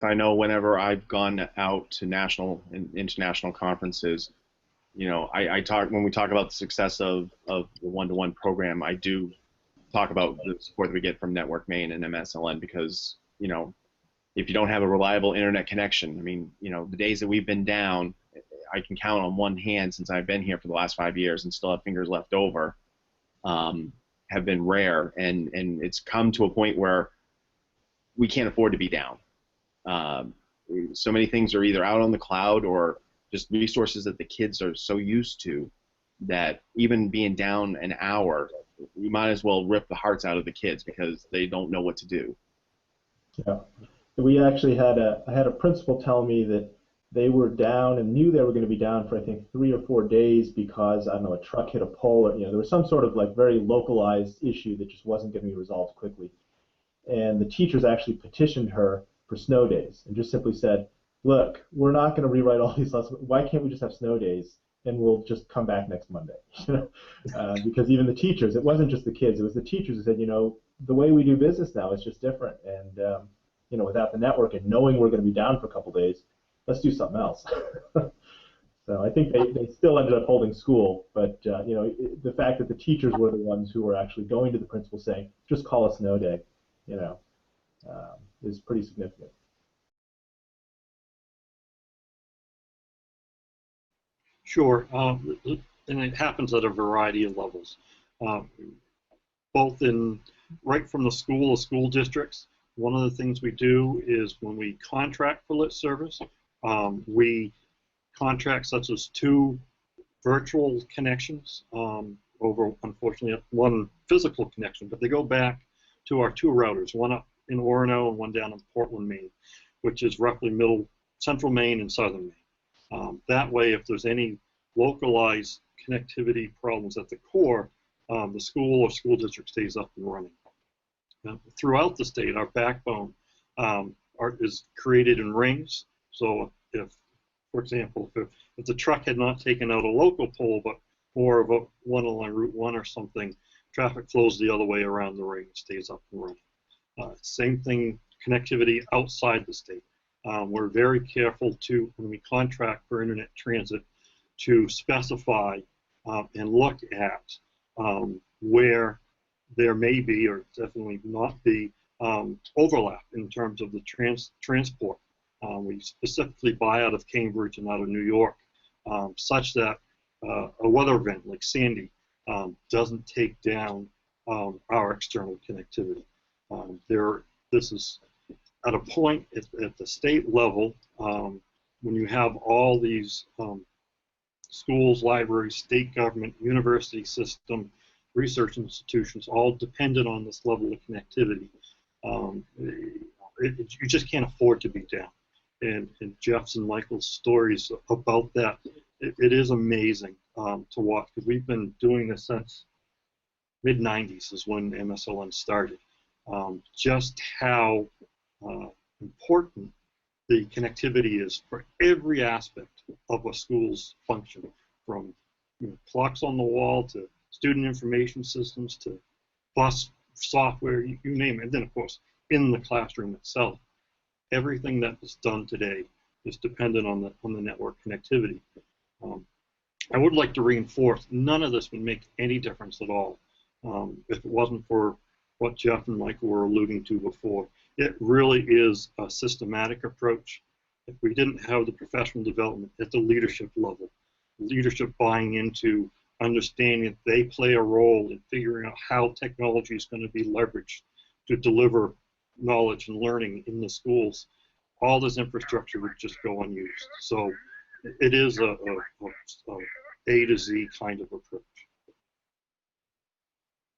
I know whenever I've gone out to national and international conferences, I talk when we talk about the success of the one-to-one program. I do talk about the support that we get from Network Maine and MSLN because if you don't have a reliable internet connection, I mean, the days that we've been down, I can count on one hand since I've been here for the last 5 years and still have fingers left over, have been rare, and it's come to a point where we can't afford to be down. Um, so many things are either out on the cloud or just resources that the kids are so used to that even being down an hour, you might as well rip the hearts out of the kids because they don't know what to do. Yeah. We actually had I had a principal tell me that they were down and knew they were going to be down for I think 3 or 4 days because I don't know, a truck hit a pole, or there was some sort of like very localized issue that just wasn't going to be resolved quickly. And the teachers actually petitioned her for snow days and just simply said, look, we're not going to rewrite all these lessons. Why can't we just have snow days and we'll just come back next Monday? Because even the teachers, it wasn't just the kids, it was the teachers who said, the way we do business now is just different. And, without the network and knowing we're going to be down for a couple days, let's do something else. So I think they still ended up holding school, but the fact that the teachers were the ones who were actually going to the principal saying, just call a snow day, is pretty significant. Sure, and it happens at a variety of levels, both right from the school districts. One of the things we do is when we contract for lit service, we contract such as 2 virtual connections over, unfortunately, 1 physical connection, but they go back to our 2 routers, one up in Orono and one down in Portland, Maine, which is roughly central Maine and southern Maine. That way, if there's any localized connectivity problems at the core, the school or school district stays up and running. Throughout the state, our backbone is created in rings. So if, for example, if the truck had not taken out a local pole, but more of a one along Route 1 or something, traffic flows the other way around the ring, stays up and running. Same thing, connectivity outside the state. We're very careful when we contract for internet transit, to specify and look at where there may be, or definitely not be, overlap in terms of the transport. We specifically buy out of Cambridge and out of New York, such that a weather event like Sandy doesn't take down our external connectivity. This is at a point at the state level, when you have all these schools, libraries, state government, university system, research institutions, all dependent on this level of connectivity. You just can't afford to be down. And Jeff's and Michael's stories about that, it is amazing to watch, because we've been doing this since mid-90s is when MSLN started. Just how important the connectivity is for every aspect of a school's function, from clocks on the wall to student information systems to bus software, you name it. And then, of course, in the classroom itself, everything that is done today is dependent on the network connectivity. I would like to reinforce, none of this would make any difference at all if it wasn't for what Jeff and Michael were alluding to before. It really is a systematic approach. If we didn't have the professional development at the leadership level, leadership buying into understanding that they play a role in figuring out how technology is going to be leveraged to deliver knowledge and learning in the schools, all this infrastructure would just go unused. So it is a to Z kind of approach.